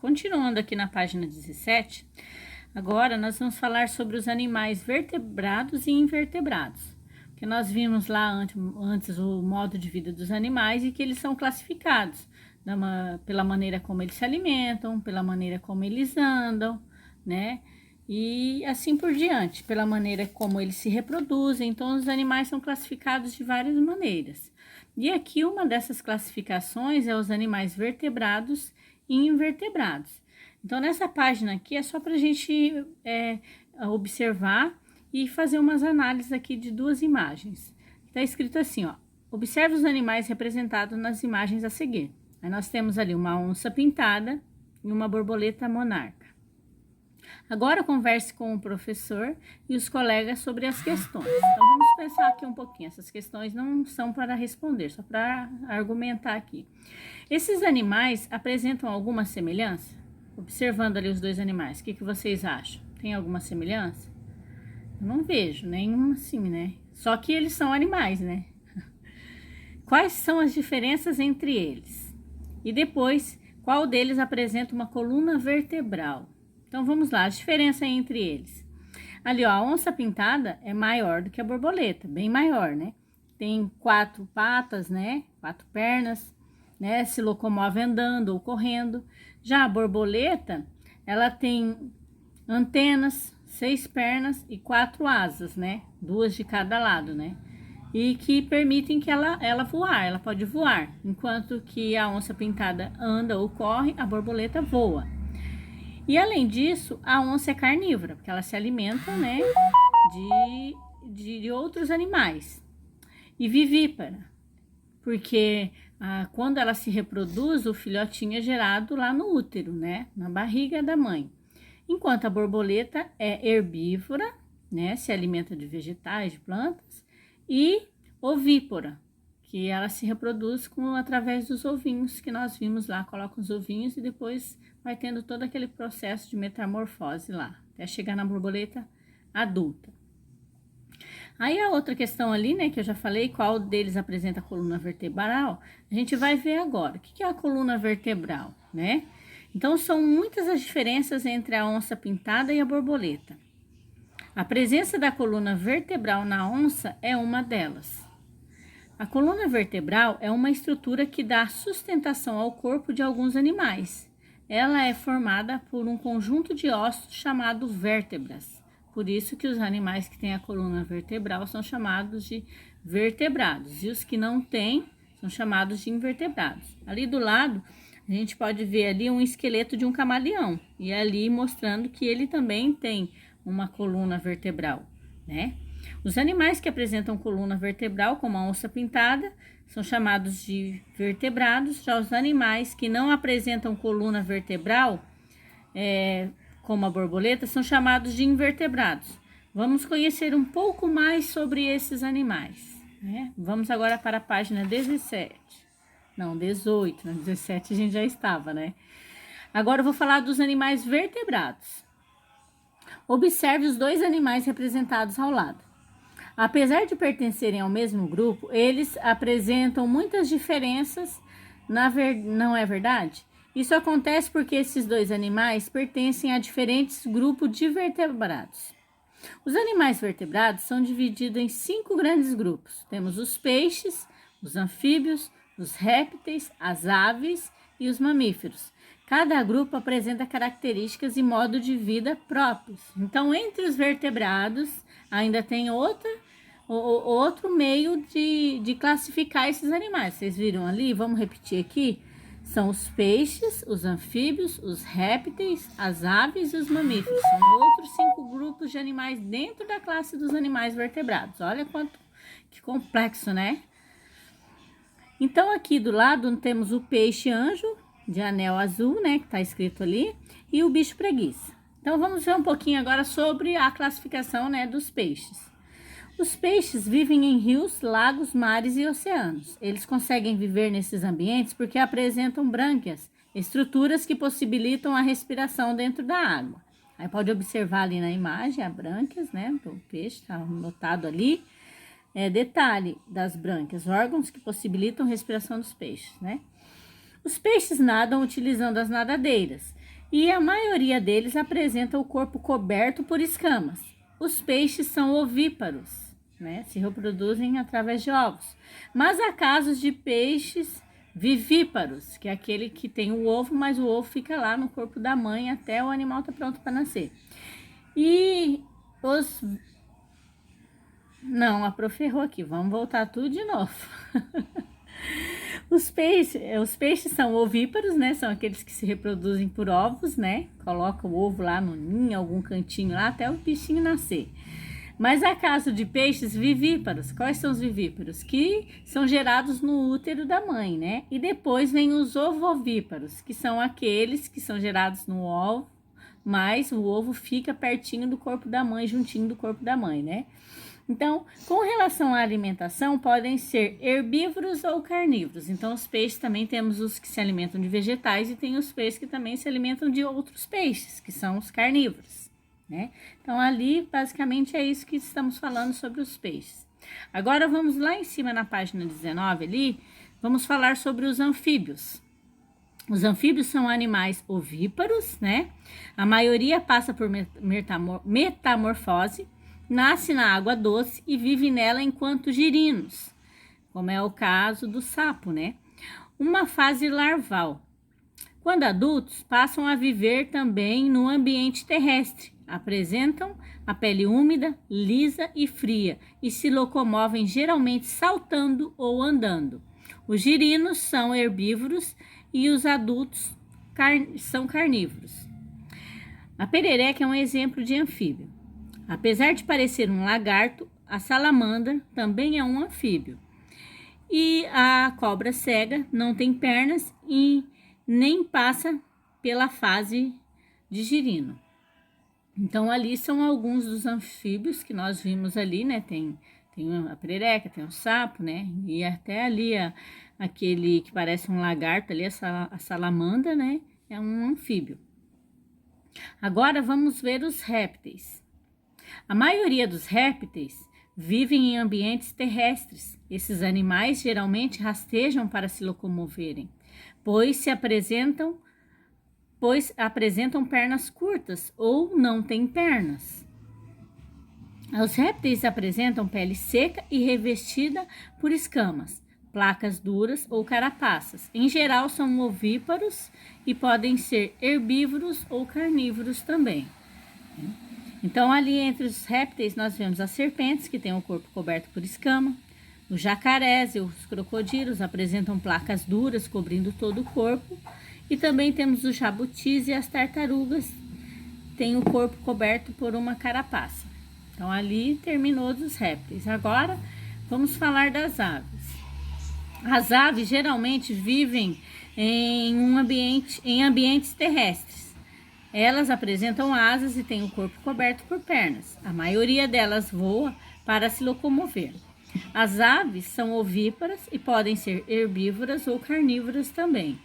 Continuando aqui na página 17, agora nós vamos falar sobre os animais vertebrados e invertebrados. Que nós vimos lá antes o modo de vida dos animais e que eles são classificados pela maneira como eles se alimentam, pela maneira como eles andam, né? E assim por diante, pela maneira como eles se reproduzem. Então, os animais são classificados de várias maneiras. E aqui uma dessas classificações é os animais vertebrados e invertebrados. Então, nessa página aqui é só para a gente observar e fazer umas análises aqui de duas imagens. Está escrito assim, ó: observe os animais representados nas imagens a seguir. Aí nós temos ali uma onça pintada e uma borboleta monarca. Agora converse com o professor e os colegas sobre as questões. Então vamos pensar aqui um pouquinho. Essas questões não são para responder, só para argumentar aqui. Esses animais apresentam alguma semelhança? Observando ali os dois animais, o que vocês acham? Tem alguma semelhança? Eu não vejo nenhuma assim, né? Só que eles são animais, né? Quais são as diferenças entre eles? E depois, qual deles apresenta uma coluna vertebral? Então, vamos lá, a diferença entre eles. Ali, ó, a onça pintada é maior do que a borboleta, bem maior, né? Tem 4 patas, né? 4 pernas, né? Se locomove andando ou correndo. Já a borboleta, ela tem antenas, 6 pernas e 4 asas, né? 2 de cada lado, né? E que permitem que ela voar, ela pode voar. Enquanto que a onça pintada anda ou corre, a borboleta voa. E além disso, a onça é carnívora, porque ela se alimenta, né, de outros animais. E vivípara, porque quando ela se reproduz, o filhotinho é gerado lá no útero, né, na barriga da mãe. Enquanto a borboleta é herbívora, né, se alimenta de vegetais, de plantas, e ovípora, que ela se reproduz através dos ovinhos que nós vimos lá, coloca os ovinhos e depois vai tendo todo aquele processo de metamorfose lá, até chegar na borboleta adulta. Aí a outra questão ali, né, que eu já falei, qual deles apresenta a coluna vertebral, a gente vai ver agora. O que é a coluna vertebral, né? Então, são muitas as diferenças entre a onça pintada e a borboleta. A presença da coluna vertebral na onça é uma delas. A coluna vertebral é uma estrutura que dá sustentação ao corpo de alguns animais. Ela é formada por um conjunto de ossos chamado vértebras. Por isso que os animais que têm a coluna vertebral são chamados de vertebrados e os que não têm são chamados de invertebrados. Ali do lado, a gente pode ver ali um esqueleto de um camaleão e ali mostrando que ele também tem uma coluna vertebral, né? Os animais que apresentam coluna vertebral, como a onça pintada, são chamados de vertebrados. Já os animais que não apresentam coluna vertebral, como a borboleta, são chamados de invertebrados. Vamos conhecer um pouco mais sobre esses animais, né? Vamos agora para a página 17. Não, 18. Na 17 a gente já estava, né? Agora eu vou falar dos animais vertebrados. Observe os dois animais representados ao lado. Apesar de pertencerem ao mesmo grupo, eles apresentam muitas diferenças, não é verdade? Isso acontece porque esses dois animais pertencem a diferentes grupos de vertebrados. Os animais vertebrados são divididos em 5 grandes grupos. Temos os peixes, os anfíbios, os répteis, as aves e os mamíferos. Cada grupo apresenta características e modo de vida próprios. Então, entre os vertebrados, ainda tem outro meio de classificar esses animais. Vocês viram ali? Vamos repetir aqui? São os peixes, os anfíbios, os répteis, as aves e os mamíferos. São outros 5 grupos de animais dentro da classe dos animais vertebrados. Olha que complexo, né? Então, aqui do lado temos o peixe anjo, de anel azul, né, que está escrito ali, e o bicho preguiça. Então, vamos ver um pouquinho agora sobre a classificação, né, dos peixes. Os peixes vivem em rios, lagos, mares e oceanos. Eles conseguem viver nesses ambientes porque apresentam brânquias, estruturas que possibilitam a respiração dentro da água. Aí pode observar ali na imagem as brânquias, né, do peixe, está notado ali. Detalhe das brânquias, órgãos que possibilitam a respiração dos peixes, né? Os peixes nadam utilizando as nadadeiras. e a maioria deles apresenta o corpo coberto por escamas. Os peixes são ovíparos, né? Se reproduzem através de ovos. Mas há casos de peixes vivíparos, que é aquele que tem o ovo, mas o ovo fica lá no corpo da mãe até o animal estar pronto para nascer. E os... Não, a prof errou aqui, vamos voltar tudo de novo. Os peixes são ovíparos, né? São aqueles que se reproduzem por ovos, né? Coloca o ovo lá no ninho, algum cantinho lá, até o bichinho nascer. Mas há caso de peixes vivíparos. Quais são os vivíparos? Que são gerados no útero da mãe, né? E depois vem os ovovíparos, que são aqueles que são gerados no ovo, mas o ovo fica pertinho do corpo da mãe, juntinho do corpo da mãe, né? Então, com relação à alimentação, podem ser herbívoros ou carnívoros. Então, os peixes também temos os que se alimentam de vegetais e tem os peixes que também se alimentam de outros peixes, que são os carnívoros, né? Então, ali, basicamente, é isso que estamos falando sobre os peixes. Agora, vamos lá em cima na página 19 ali, vamos falar sobre os anfíbios. Os anfíbios são animais ovíparos, né? A maioria passa por metamorfose, nasce na água doce e vive nela enquanto girinos, como é o caso do sapo, né? Uma fase larval. Quando adultos, passam a viver também no ambiente terrestre. Apresentam a pele úmida, lisa e fria e se locomovem geralmente saltando ou andando. Os girinos são herbívoros e os adultos são carnívoros. A perereca é um exemplo de anfíbio. Apesar de parecer um lagarto, a salamandra também é um anfíbio. E a cobra cega não tem pernas e nem passa pela fase de girino. Então, ali são alguns dos anfíbios que nós vimos ali, né? Tem a perereca, tem o sapo, né? E até ali aquele que parece um lagarto ali, a salamandra, né? É um anfíbio. Agora, vamos ver os répteis. A maioria dos répteis vivem em ambientes terrestres. Esses animais geralmente rastejam para se locomoverem, pois apresentam pernas curtas ou não têm pernas. Os répteis apresentam pele seca e revestida por escamas, placas duras ou carapaças. Em geral, são ovíparos e podem ser herbívoros ou carnívoros também. Então, ali entre os répteis, nós vemos as serpentes, que têm o corpo coberto por escama. Os jacarés e os crocodilos apresentam placas duras cobrindo todo o corpo. E também temos os jabutis e as tartarugas, têm o corpo coberto por uma carapaça. Então, ali terminou dos répteis. Agora, vamos falar das aves. As aves geralmente vivem em ambientes terrestres. Elas apresentam asas e têm o corpo coberto por pernas. A maioria delas voa para se locomover. As aves são ovíparas e podem ser herbívoras ou carnívoras também,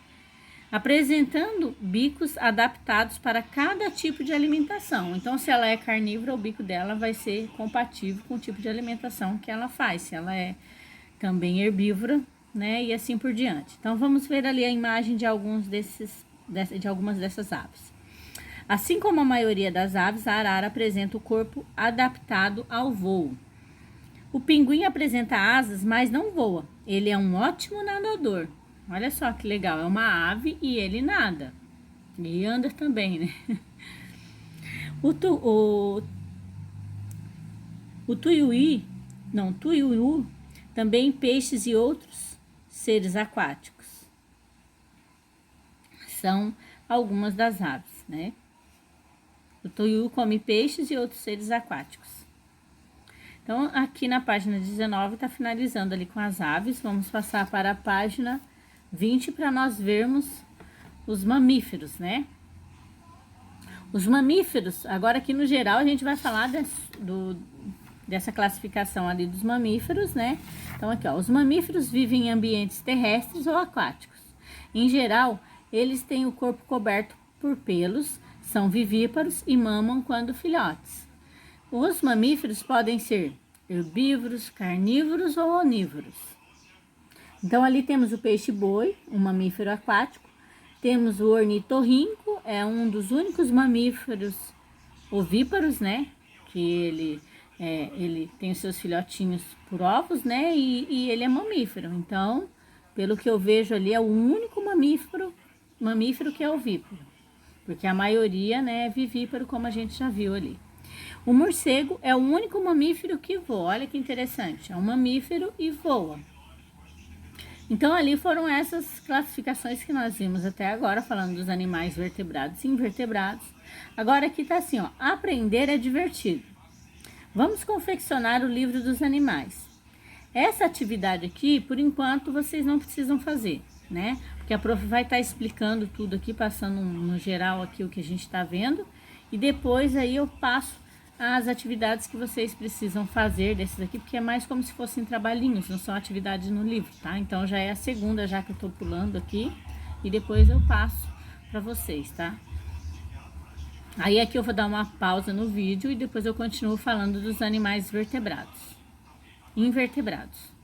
apresentando bicos adaptados para cada tipo de alimentação. Então, se ela é carnívora, o bico dela vai ser compatível com o tipo de alimentação que ela faz. Se ela é também herbívora, né, e assim por diante. Então, vamos ver ali a imagem de algumas dessas aves. Assim como a maioria das aves, a arara apresenta o corpo adaptado ao voo. O pinguim apresenta asas, mas não voa. Ele é um ótimo nadador. Olha só que legal, é uma ave e ele nada. E anda também, né? O tuiuiu, também peixes e outros seres aquáticos. São algumas das aves, né? O tuiuiu come peixes e outros seres aquáticos. Então, aqui na página 19 está finalizando ali com as aves. Vamos passar para a página 20 para nós vermos os mamíferos, né? Os mamíferos, agora aqui no geral a gente vai falar dessa classificação ali dos mamíferos, né? Então aqui, ó, os mamíferos vivem em ambientes terrestres ou aquáticos. Em geral, eles têm o corpo coberto por pelos, são vivíparos e mamam quando filhotes. Os mamíferos podem ser herbívoros, carnívoros ou onívoros. Então, ali temos o peixe-boi, um mamífero aquático. Temos o ornitorrinco, é um dos únicos mamíferos ovíparos, né? Que ele tem os seus filhotinhos por ovos, né? E ele é mamífero. Então, pelo que eu vejo ali, é o único mamífero que é ovíparo. Porque a maioria, né, é vivíparo, como a gente já viu ali. O morcego é o único mamífero que voa. Olha que interessante. É um mamífero e voa. Então, ali foram essas classificações que nós vimos até agora, falando dos animais vertebrados e invertebrados. Agora aqui tá assim, ó, aprender é divertido. Vamos confeccionar o livro dos animais. Essa atividade aqui, por enquanto, vocês não precisam fazer, né? Porque a prof vai estar explicando tudo aqui, passando no geral aqui o que a gente está vendo. E depois aí eu passo as atividades que vocês precisam fazer desses aqui, porque é mais como se fossem trabalhinhos, não são atividades no livro, tá? Então já é a segunda já que eu tô pulando aqui e depois eu passo para vocês, tá? Aí aqui eu vou dar uma pausa no vídeo e depois eu continuo falando dos animais vertebrados, invertebrados.